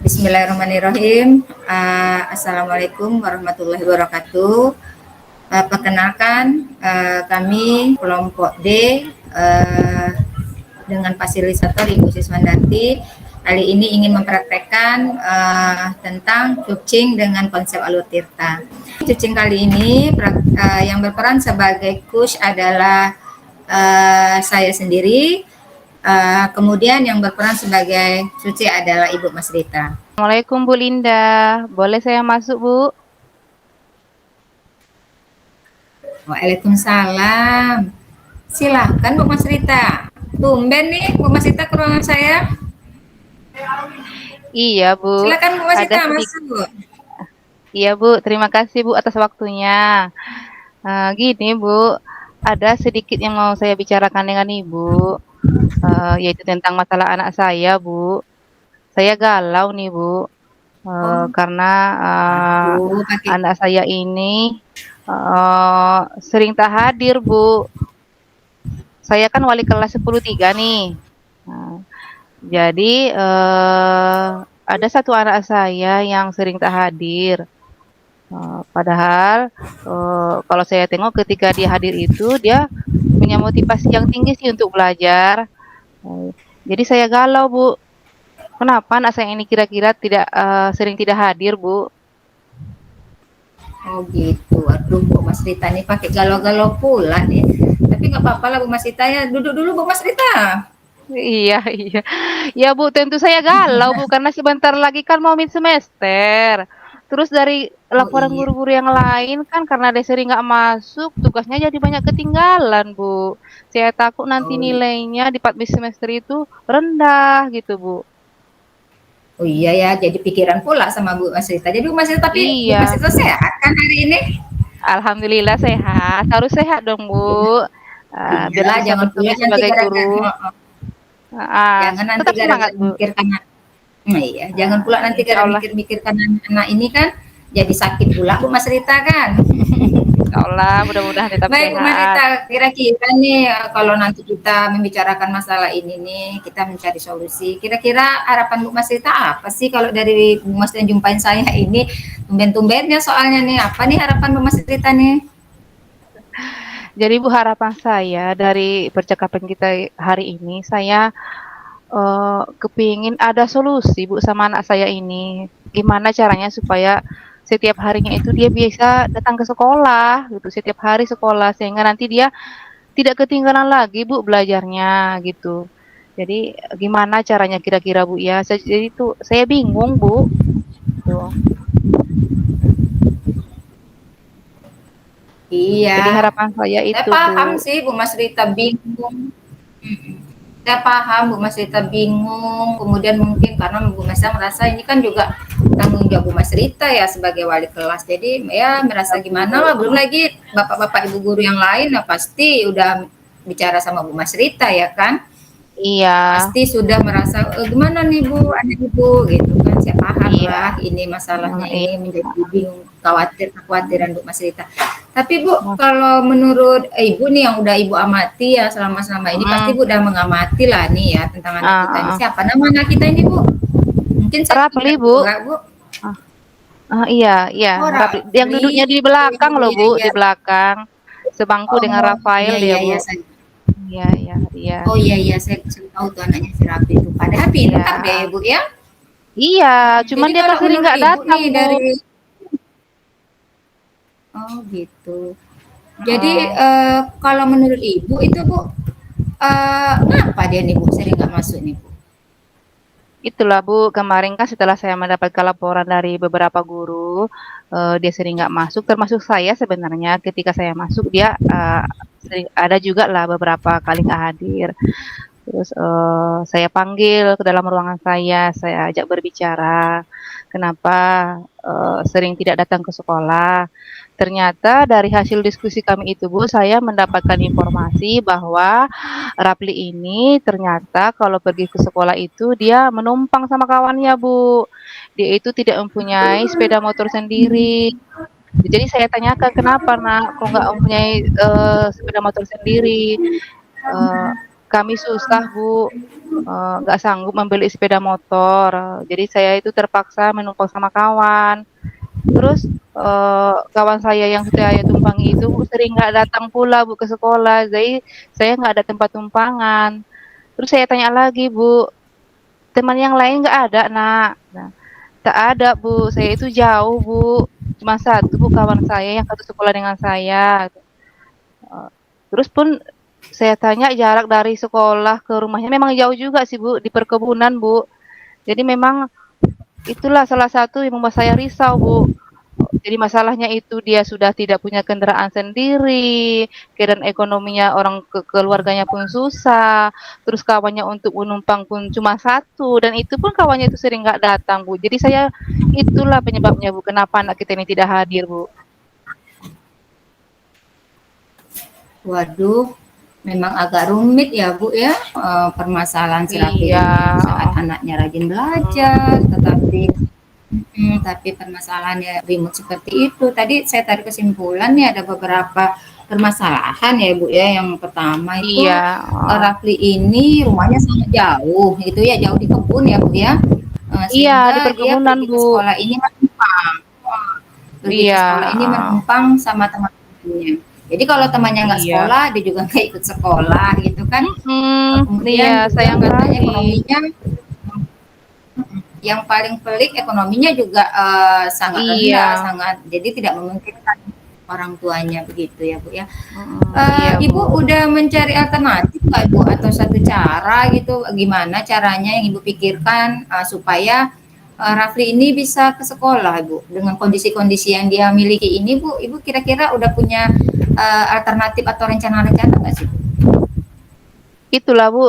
Bismillahirrahmanirrahim. Assalamualaikum warahmatullahi wabarakatuh. Perkenalkan, kami kelompok D dengan fasilitator Ibu Siswandarti. Kali ini ingin mempraktekkan tentang cucing dengan konsep Alur Tirta. Cucing kali ini yang berperan sebagai coach adalah saya sendiri. Kemudian yang berperan sebagai Suci adalah Ibu Mas Rita. Assalamualaikum Bu Linda, boleh saya masuk Bu? Waalaikumsalam. Silahkan Bu Mas Rita. Tumben nih Bu Mas Rita ke ruangan saya. Iya Bu, Silakan Bu Mas ada Rita sedikit. masuk. Iya Bu, terima kasih Bu atas waktunya. Gini Bu, ada sedikit yang mau saya bicarakan dengan Ibu, yaitu tentang masalah anak saya Bu. Saya galau nih Bu, karena Aduh, anak saya ini sering tak hadir Bu. Saya kan wali kelas 10-3 nih. Jadi ada satu anak saya yang sering tak hadir. Padahal kalau saya tengok ketika dia hadir itu dia punya motivasi yang tinggi sih untuk belajar. Jadi saya galau Bu. Kenapa anak saya ini kira-kira sering tidak hadir Bu? oh gitu. Aduh Bu Mas Rita nih pakai galau-galau pula nih. Tapi nggak apa-apa lah Bu Mas Rita ya. Duduk dulu Bu Mas Rita. Iya iya. Ya Bu, tentu saya galau Bu, karena sebentar lagi kan mau mid semester. Terus dari Oh laporan iya. guru-guru yang lain kan karena dia sering nggak masuk, tugasnya jadi banyak ketinggalan Bu. Saya takut nanti Oh iya. nilainya di 4 mid semester itu rendah gitu Bu. Oh iya ya, jadi pikiran pula sama Bu Mas Rita. Jadi Bu Mas Rita, tapi Bu Mas Iya, Rita sehat kan hari ini? alhamdulillah sehat. Harus sehat dong Bu, biar Iyalah, bisa jangan pula bertugas nanti sebagai gara-gara guru. jangan nanti Tetap semangat gara-gara Bu. mikirkan nah iya, jangan pula nanti Insya gara Allah. mikir-mikirkan anak ini kan jadi sakit pula Bu Mas Rita kan. Insya Allah, mudah-mudahan tetap Baik Bu Mas sehat. Rita, kira-kira nih kalau nanti kita membicarakan masalah ini nih, kita mencari solusi. Kira-kira harapan Bu Mas Rita apa sih kalau dari Bu Mas yang jumpain saya ini tumben-tumbennya soalnya nih, apa nih harapan Bu Mas Rita nih? Jadi Bu, harapan saya dari percakapan kita hari ini, saya kepingin ada solusi Bu sama anak saya ini. Gimana caranya supaya setiap harinya itu dia bisa datang ke sekolah gitu, setiap hari sekolah sehingga nanti dia tidak ketinggalan lagi Bu belajarnya gitu. Jadi gimana caranya kira-kira Bu ya? Jadi itu saya bingung Bu. Tuh. Jadi Iya, harapan saya saya itu paham Bu. sih Bu Mas Rita bingung. Mhm. Saya paham Bu Mas Rita bingung, kemudian mungkin karena Bu Mas Rita merasa ini kan juga tanggung jawab Bu Mas Rita ya sebagai wali kelas. Jadi ya merasa Ya gimana Bu. lah, belum lagi bapak-bapak ibu guru yang lain ya pasti udah bicara sama Bu Mas Rita ya kan. Iya, Pasti sudah merasa, "Gimana nih Bu, anak Ibu?" Gitu kan. Saya paham iya, lah ini masalahnya iya. ini menjadi bingung, kekhawatiran Bu Mas Rita. Tapi Bu, Nah, kalau menurut Ibu nih yang udah Ibu amati ya selama-selama ini, pasti mhm, Ibu udah mengamati lah nih ya tentang anak kita ini. heeh. Siapa nama anak kita ini Bu? Mungkin saya Rapli, ingat Bu. juga Bu. Iya iya, Oh Rapli. Yang Rafli, duduknya di belakang loh, iya Bu, iya. di belakang. Sebangku dengan Oh, Rafael iya dia, iya Bu. iya saya. Iya iya iya. Oh iya iya saya tahu tuh anaknya si Rafli itu. Padahal pintar Iya. deh Bu ya. Iya, cuman Jadi dia kan kalau sering menurut nggak Ibu datang, nih Bu. dari oh gitu. Jadi Heeh. kalau menurut Ibu itu Bu, kenapa dia nih Bu sering nggak masuk nih Bu? Itulah, Bu, kemarin kan setelah saya mendapatkan laporan dari beberapa guru, dia sering nggak masuk, termasuk saya sebenarnya ketika saya masuk dia, ada juga lah beberapa kali nggak hadir. Terus, saya panggil ke dalam ruangan saya ajak berbicara, kenapa, sering tidak datang ke sekolah. Ternyata dari hasil diskusi kami itu Bu, saya mendapatkan informasi bahwa Rapli ini ternyata kalau pergi ke sekolah itu dia menumpang sama kawannya Bu. Dia itu tidak mempunyai sepeda motor sendiri. Jadi saya tanyakan, "Kenapa Nak, kok nggak mempunyai, sepeda motor sendiri?" kami susah Bu, nggak sanggup membeli sepeda motor, jadi saya itu terpaksa menumpang sama kawan. Terus, kawan saya yang saya tumpangi itu Bu, sering nggak datang pula Bu ke sekolah, jadi saya nggak ada tempat tumpangan. Terus saya tanya lagi, "Bu, teman yang lain nggak ada, Nak?" Nah, "Tak ada Bu, saya itu jauh Bu, cuma satu Bu kawan saya yang satu sekolah dengan saya." Eee, Terus pun saya tanya jarak dari sekolah ke rumahnya memang jauh juga sih Bu, di perkebunan Bu. Jadi memang itulah salah satu yang membuat saya risau Bu. Jadi masalahnya itu dia sudah tidak punya kendaraan sendiri, keadaan ekonominya orang keluarganya pun susah, terus kawannya untuk menumpang pun cuma satu, dan itu pun kawannya itu sering nggak datang Bu. Jadi saya itulah penyebabnya Bu, kenapa anak kita ini tidak hadir Bu. Waduh, memang agak rumit ya Bu ya, permasalahan si Rafli Iya, ini. Saat anaknya rajin belajar, tapi permasalahannya remote seperti itu. Tadi saya tarik kesimpulan nih ada beberapa permasalahan ya Bu ya. Yang pertama iya, itu Rafli ini rumahnya sangat jauh, gitu ya, jauh di kebun ya Bu ya. iya di Sehingga dia perkebunan pergi ke Bu. sekolah ini menumpang. Pergi ke Iya, sekolah ini menumpang sama teman-temannya. Jadi kalau temannya nggak iya, sekolah, dia juga nggak ikut sekolah gitu kan. iya Kemudian juga sayang katanya kali. ekonominya yang paling pelik ekonominya juga sangat Iya, rendah, sangat jadi tidak memungkinkan orang tuanya begitu ya Bu ya. iya Bu. Ibu udah mencari alternatif nggak Bu atau satu cara gitu gimana caranya yang Ibu pikirkan supaya Rafli ini bisa ke sekolah Bu dengan kondisi-kondisi yang dia miliki ini Bu, Ibu kira-kira udah punya alternatif atau rencana-rencana nggak sih? Itulah Bu,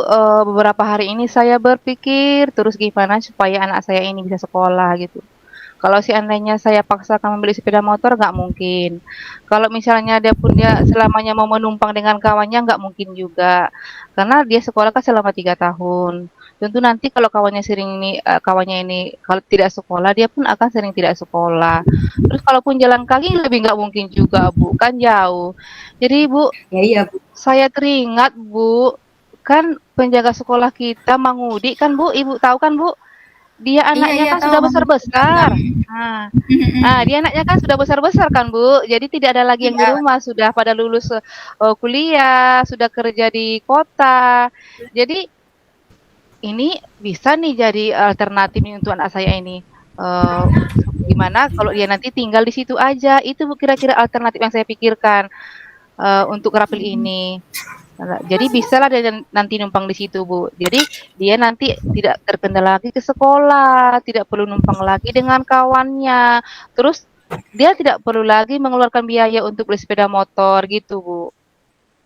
beberapa hari ini saya berpikir terus gimana supaya anak saya ini bisa sekolah gitu. Kalau seandainya saya paksakan membeli sepeda motor nggak mungkin. Kalau misalnya dia selamanya mau menumpang dengan kawannya nggak mungkin juga. Karena dia sekolah kan selama 3 tahun. Tentu nanti kalau kawannya ini kalau tidak sekolah, dia pun akan sering tidak sekolah. Terus kalaupun jalan kaki lebih nggak mungkin juga Bu, kan jauh. Jadi Bu, Ya iya Bu. saya teringat Bu, kan penjaga sekolah kita mengudi kan Bu, Ibu tahu kan Bu? Dia Iya anaknya iya kan tahu sudah mengerti seragam. besar-besar. Nah, dia anaknya kan sudah besar-besar kan Bu, jadi tidak ada lagi yang di Iya. rumah, sudah pada lulus, kuliah, sudah kerja di kota. Jadi ini bisa nih jadi alternatif nih untuk anak saya ini, eee, gimana kalau dia nanti tinggal di situ aja, itu Bu kira-kira alternatif yang saya pikirkan, untuk Rafil ini. Jadi bisalah dia nanti numpang di situ, Bu. Jadi dia nanti tidak terkendala lagi ke sekolah, tidak perlu numpang lagi dengan kawannya, terus dia tidak perlu lagi mengeluarkan biaya untuk beli sepeda motor gitu, Bu.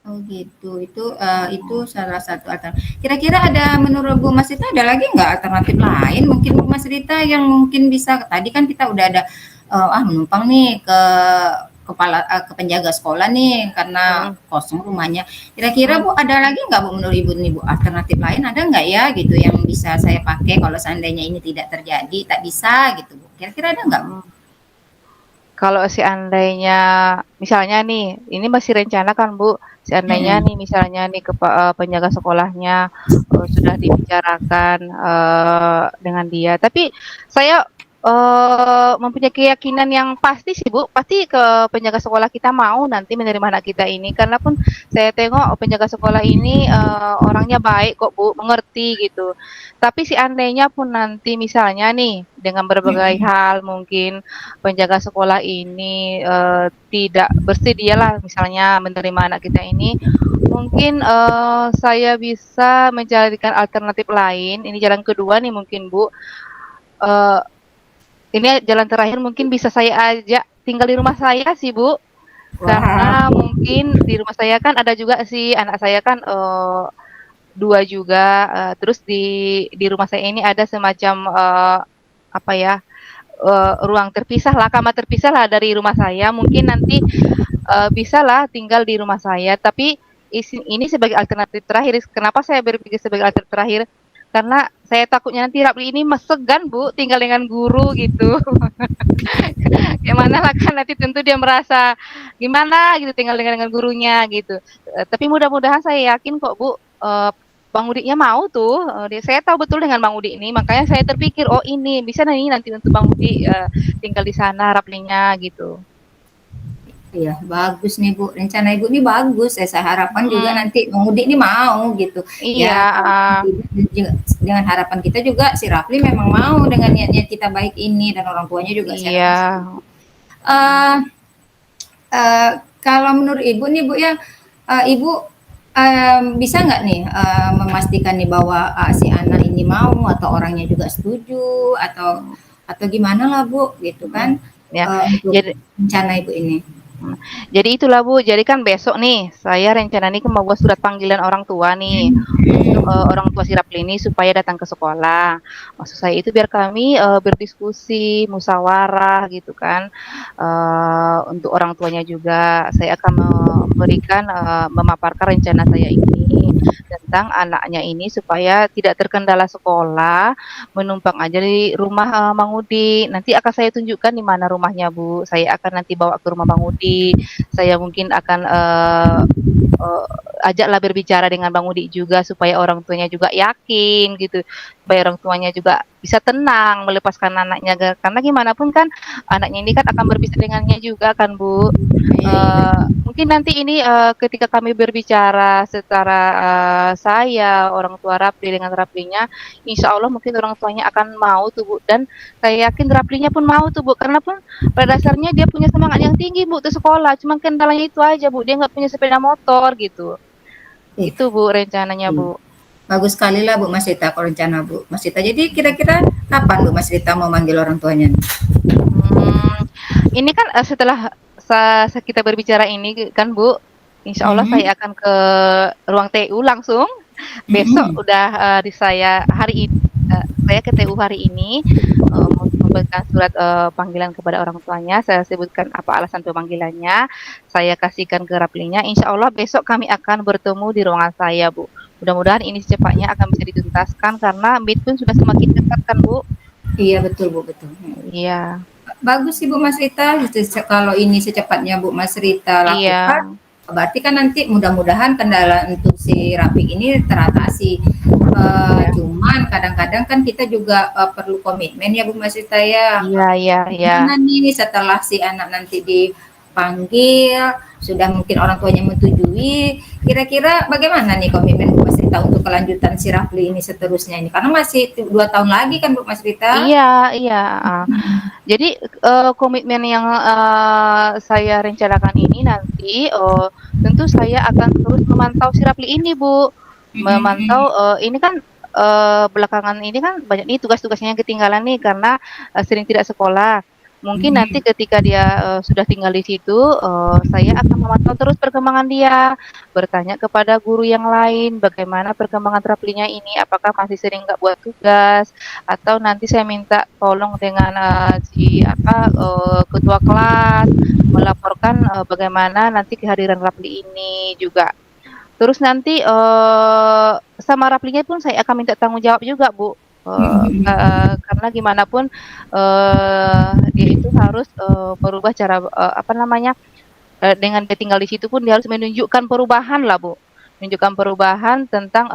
Oh gitu, itu salah satu alternatif. Kira-kira ada menurut Bu Mas Rita ada lagi nggak alternatif lain mungkin Bu Mas Rita yang mungkin bisa tadi kan kita udah ada menumpang nih ke penjaga sekolah nih karena Mhm, kosong rumahnya. Kira-kira mhm, Bu ada lagi nggak Bu menurut Ibu nih Bu alternatif lain ada nggak ya gitu yang bisa saya pakai kalau seandainya ini tidak terjadi tak bisa gitu Bu. Kira-kira ada nggak Bu? mhm. Kalau seandainya misalnya nih, ini masih rencana kan, Bu, seandainya Mm-mm. nih misalnya nih penjaga sekolahnya, sudah dibicarakan, dengan dia, tapi saya, mempunyai keyakinan yang pasti sih, Bu, pasti ke penjaga sekolah kita mau nanti menerima anak kita ini, karena pun saya tengok penjaga sekolah ini, orangnya baik kok, Bu, mengerti gitu. Tapi seandainya pun nanti misalnya nih, dengan berbagai Mm-mm. hal mungkin penjaga sekolah ini, tidak bersedialah misalnya menerima anak kita ini, mungkin, saya bisa mencarikan alternatif lain, ini jalan kedua nih mungkin, Bu, eee, ini jalan terakhir mungkin bisa saya ajak tinggal di rumah saya sih, Bu. Wah, Karena mungkin di rumah saya kan ada juga sih anak saya kan, 2 juga, terus di rumah saya ini ada semacam, apa ya, ruang terpisahlah, kamar terpisahlah dari rumah saya, mungkin nanti, bisalah tinggal di rumah saya, tapi ini sebagai alternatif terakhir. Kenapa saya berpikir sebagai alternatif terakhir, karena saya takutnya nanti Rapli ini segan Bu, tinggal dengan guru gitu. Gimana lah kan nanti tentu dia merasa gimana gitu tinggal dengan gurunya gitu. Tapi mudah-mudahan saya yakin kok Bu, Bang Udinya mau tuh, saya tahu betul dengan Bang Udi ini, makanya saya terpikir, "Oh ini, bisa nih nanti untuk Bang Udi, tinggal di sana Raplingnya," gitu. Iya, bagus nih Bu, rencana Ibu nih bagus, saya harapkan juga Mhm, nanti pengemudi ini mau gitu. iya, Ya kalaupun heeh, tidak dengan harapan kita juga si Rafli memang mau dengan niat-niat kita baik ini dan orang tuanya juga saya iya, harapkan setuju. mhm. Eee kalau menurut Ibu nih Bu ya, Ibu, bisa nggak nih, memastikan nih bahwa, si anak ini mau atau orangnya juga setuju atau gimana lah Bu, gitu Mhm, kan, ya. untuk Jadi rencana Ibu ini? Mmm, jadi itulah Bu, jadi kan besok nih, saya rencana nih kan mau buat surat panggilan orang tua nih, untuk, orang tua si Rapli ini supaya datang ke sekolah. Maksud saya itu biar kami, berdiskusi, musyawarah gitu kan, untuk orang tuanya juga. Saya akan memberikan, memaparkan rencana saya ini, tentang anaknya ini supaya tidak terkendala sekolah, menumpang aja di rumah, Mang Udi. Nanti akan saya tunjukkan di mana rumahnya Bu, saya akan nanti bawa ke rumah Bang Udi, saya mungkin akan, eee, ajaklah berbicara dengan Bang Udi juga supaya orang tuanya juga yakin gitu, supaya orang tuanya juga bisa tenang melepaskan anaknya karena gimana pun kan anaknya ini kan akan berpisah dengannya juga kan Bu. Iya iya betul. Mungkin nanti ini, ketika kami berbicara secara, saya, orang tua Rapli dengan Raplinya, insya Allah mungkin orang tuanya akan mau tuh Bu, dan saya yakin Raplinya pun mau tuh Bu, karena pun pada dasarnya dia punya semangat yang tinggi Bu, untuk sekolah, cuman kendalanya itu aja Bu, dia nggak punya sepeda motor gitu. Ih, Itu Bu rencananya iya. Bu. Bagus sekali lah Bu Mas Rita kalau rencana Bu Mas Rita. Jadi kira-kira kapan Bu Mas Rita mau manggil orang tuanya nih? Mmm, ini kan, setelah kita berbicara ini kan Bu, insya Allah Mhm, saya akan ke ruang TU langsung. Besok mhm. udah, di saya hari ini saya ke TU hari ini, memberikan surat, panggilan kepada orang tuanya, saya sebutkan apa alasan pemanggilannya, saya kasihkan ke Raplinya, insya Allah besok kami akan bertemu di ruangan saya, Bu. Mudah-mudahan ini secepatnya akan bisa dituntaskan karena MIT pun sudah semakin dekat kan, Bu. Iya betul Bu, betul. Iya, Bagus sih Bu Mas Rita, kalau ini secepatnya Bu Mas Rita iya, lakukan, berarti kan nanti mudah-mudahan kendala untuk si Rafiq ini teratasi. iya, Cuman kadang-kadang kan kita juga perlu komitmen ya Bu Mas Rita ya. iya, iya, iya. Gimana nih setelah si anak nanti dipanggil, sudah mungkin orang tuanya menyetujui, kira-kira bagaimana nih komitmen Bu Mas Rita untuk kelanjutan si Rafli ini seterusnya ini? Karena masih 2 tahun lagi kan Bu Mas Rita? Iya, iya, heeh. Jadi, komitmen yang, saya rencanakan ini nanti, tentu saya akan terus memantau si Rapli ini, Bu. Memantau, Mhm. ini kan, belakangan ini kan banyak nih tugas-tugasnya yang ketinggalan nih karena, sering tidak sekolah. Mungkin nanti Mhm. ketika dia, sudah tinggal di situ, saya akan memantau terus perkembangan dia, bertanya kepada guru yang lain bagaimana perkembangan Raplinya ini, apakah masih sering nggak buat tugas, atau nanti saya minta tolong dengan, ketua kelas, melaporkan, bagaimana nanti kehadiran Rapli ini juga. Terus nanti, sama Raplinya pun saya akan minta tanggung jawab juga, Bu, karena gimana pun, dia itu harus, merubah cara, apa namanya, dengan dia tinggal di situ pun dia harus menunjukkan perubahan lah, Bu, menunjukkan perubahan tentang,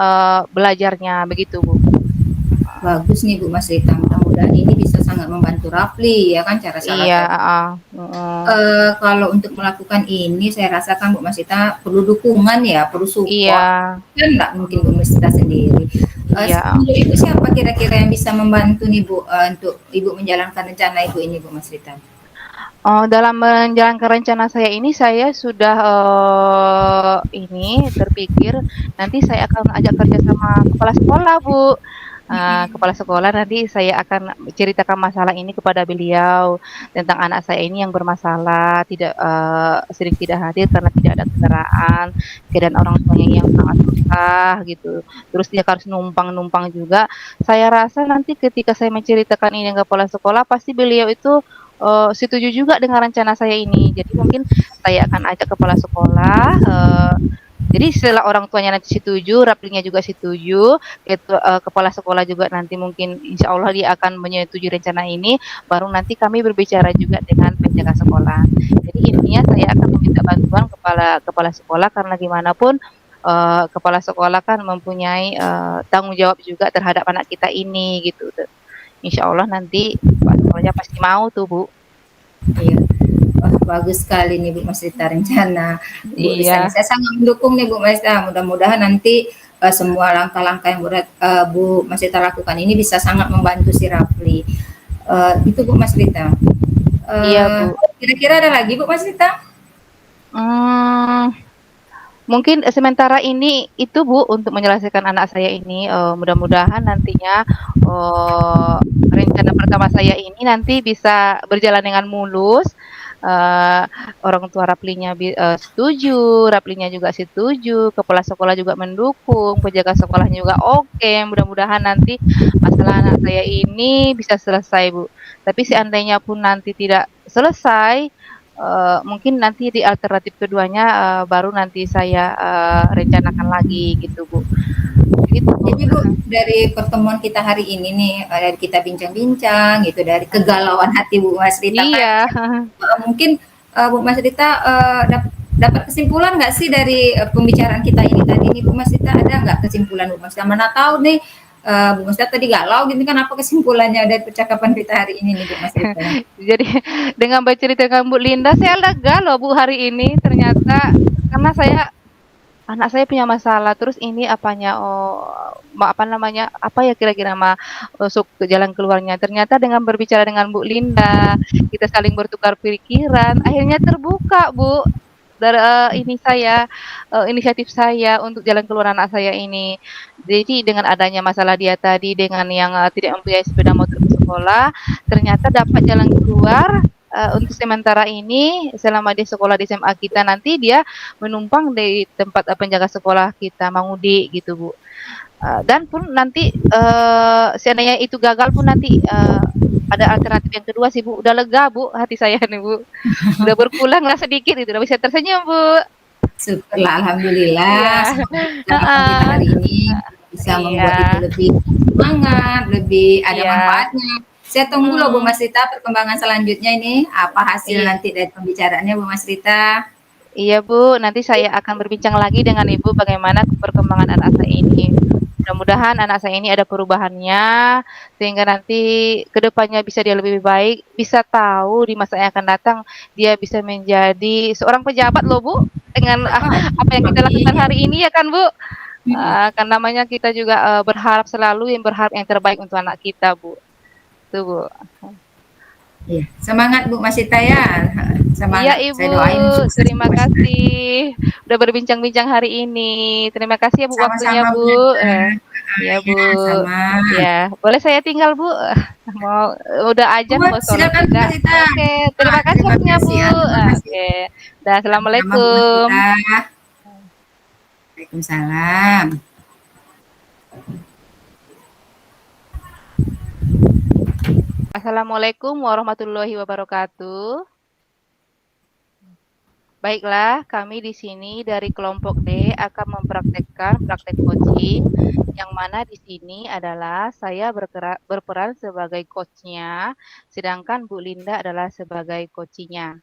belajarnya, begitu, Bu. Bagus nih Bu Mas Rita, mudah-mudahan ini bisa sangat membantu Rafli ya kan cara salah Iya, satu. heeh, mhm. Kalau untuk melakukan ini saya rasakan Bu Mas Rita perlu dukungan ya, perlu Iya, support, kan nggak mungkin mhm, Bu Mas Rita sendiri. iya. Menurut Ibu siapa kira-kira yang bisa membantu nih Bu, untuk Ibu menjalankan rencana Ibu ini Bu Mas Rita? Dalam menjalankan rencana saya ini, saya sudah, ini terpikir nanti saya akan ajak kerja sama kepala sekolah, Bu. Kepala sekolah nanti saya akan ceritakan masalah ini kepada beliau, tentang anak saya ini yang bermasalah, tidak, sering tidak hadir karena tidak ada kendaraan, keadaan orang tuanya yang sangat susah gitu, terus dia harus numpang-numpang juga. Saya rasa nanti ketika saya menceritakan ini ke kepala sekolah, pasti beliau itu, setuju juga dengan rencana saya ini. Jadi mungkin saya akan ajak kepala sekolah, jadi setelah orang tuanya nanti setuju, Raplinya juga setuju, kepala sekolah juga nanti mungkin insya Allah dia akan menyetujui rencana ini, baru nanti kami berbicara juga dengan penjaga sekolah. Jadi intinya saya akan meminta bantuan kepala kepala sekolah karena gimana pun, kepala sekolah kan mempunyai, tanggung jawab juga terhadap anak kita ini gitu. Insya Allah nanti Pak sekolahnya pasti mau tuh, Bu. Iya. Wah, bagus sekali nih Bu Mas Rita rencana Bu Risa nih. Iya. Saya sangat mendukung nih Bu Mas Rita. Mudah-mudahan nanti semua langkah-langkah yang Bu Mas Rita lakukan ini bisa sangat membantu si Rafli. Itu Bu Mas Rita. Iya, Bu. Kira-kira ada lagi Bu Mas Rita? Hmm, mungkin sementara ini itu Bu untuk menyelesaikan anak saya ini, mudah-mudahan nantinya, rencana pertama saya ini nanti bisa berjalan dengan mulus, eee, orang tua Raplinya setuju, Raplinya juga setuju, kepala sekolah juga mendukung, penjaga sekolahnya juga oke, mudah-mudahan nanti masalah anak saya ini bisa selesai, Bu. Tapi seandainya pun nanti tidak selesai, mungkin nanti di alternatif keduanya, baru nanti saya, rencanakan lagi gitu, Bu. Begitu, Bu. Jadi Bu, dari pertemuan kita hari ini nih, dari kita bincang-bincang gitu, dari kegalauan hati Bu Mas Rita tadi, Iya. mungkin Bu Mas Rita dapat kesimpulan nggak sih dari pembicaraan kita ini tadi nih Bu Mas Rita, ada nggak kesimpulan Bu Mas Rita? Mana tahu nih Bu Mas Rita tadi galau gitu kan, apa kesimpulannya dari percakapan kita hari ini nih Bu Mas Rita? Jadi dengan bercerita dengan Bu Linda, saya lega loh Bu hari ini ternyata karena anak saya punya masalah, terus ini apanya, apa namanya, apa ya kira-kira ke jalan keluarnya. Ternyata dengan berbicara dengan Bu Linda, kita saling bertukar pikiran, akhirnya terbuka Bu, dari, inisiatif saya untuk jalan keluar anak saya ini. Jadi dengan adanya masalah dia tadi, dengan yang, tidak mempunyai sepeda motor ke sekolah, ternyata dapat jalan keluar, untuk sementara ini selama dia sekolah di SMA kita, nanti dia menumpang di tempat, penjaga sekolah kita, mengudi gitu, Bu. Dan pun nanti, seandainya itu gagal pun nanti, ada alternatif yang kedua sih, Bu. Udah lega, Bu, hati saya nih, Bu. Udah berkuranglah sedikit gitu, udah bisa tersenyum, Bu. Syukurlah, alhamdulillah. Iya. Semoga percakapan kita Heeh. hari ini bisa membuat Ibu Iya. lebih semangat, lebih ada Iya. manfaatnya. Saya tunggu loh Bu Mhm. Mas Rita perkembangan selanjutnya ini, apa hasil Iya. nanti dari pembicaraannya Bu Mas Rita. Iya, Bu, nanti saya akan berbincang lagi dengan Ibu bagaimana perkembangan anak saya ini. Mudah-mudahan anak saya ini ada perubahannya, sehingga nanti ke depannya bisa dia lebih baik, bisa tahu di masa yang akan datang dia bisa menjadi seorang pejabat loh, Bu, dengan apa yang kita lakukan Iya. hari ini ya kan, Bu? Mm-mm. Kan namanya kita juga, berharap selalu yang terbaik untuk anak kita, Bu. Itu, Bu. Iya. Semangat Bu Mas Rita ya. Iya, Semangat. Ibu, Saya doain sukses Bu terima Mas Rita. kasih udah berbincang-bincang hari ini. Terima kasih ya, Bu, waktunya, Sama-sama Bu Bu. Neta. Iya, Bu. Ya, sama. Ya, boleh saya tinggal, Bu? Mau udah azan Oh, mau sholat silakan Bu juga. Mas Rita. Oke, terima kasih Terima waktunya, Bu. kasih ya. Terima kasih. Oke. Dah, Sama-sama Bu Mas assalamualaikum. Rita. Waalaikumsalam. Assalamualaikum warahmatullahi wabarakatuh. Baiklah, kami di sini dari kelompok D akan mempraktekkan praktek coaching, yang mana di sini adalah saya berperan sebagai coach-nya, sedangkan Bu Linda adalah sebagai coaching-nya.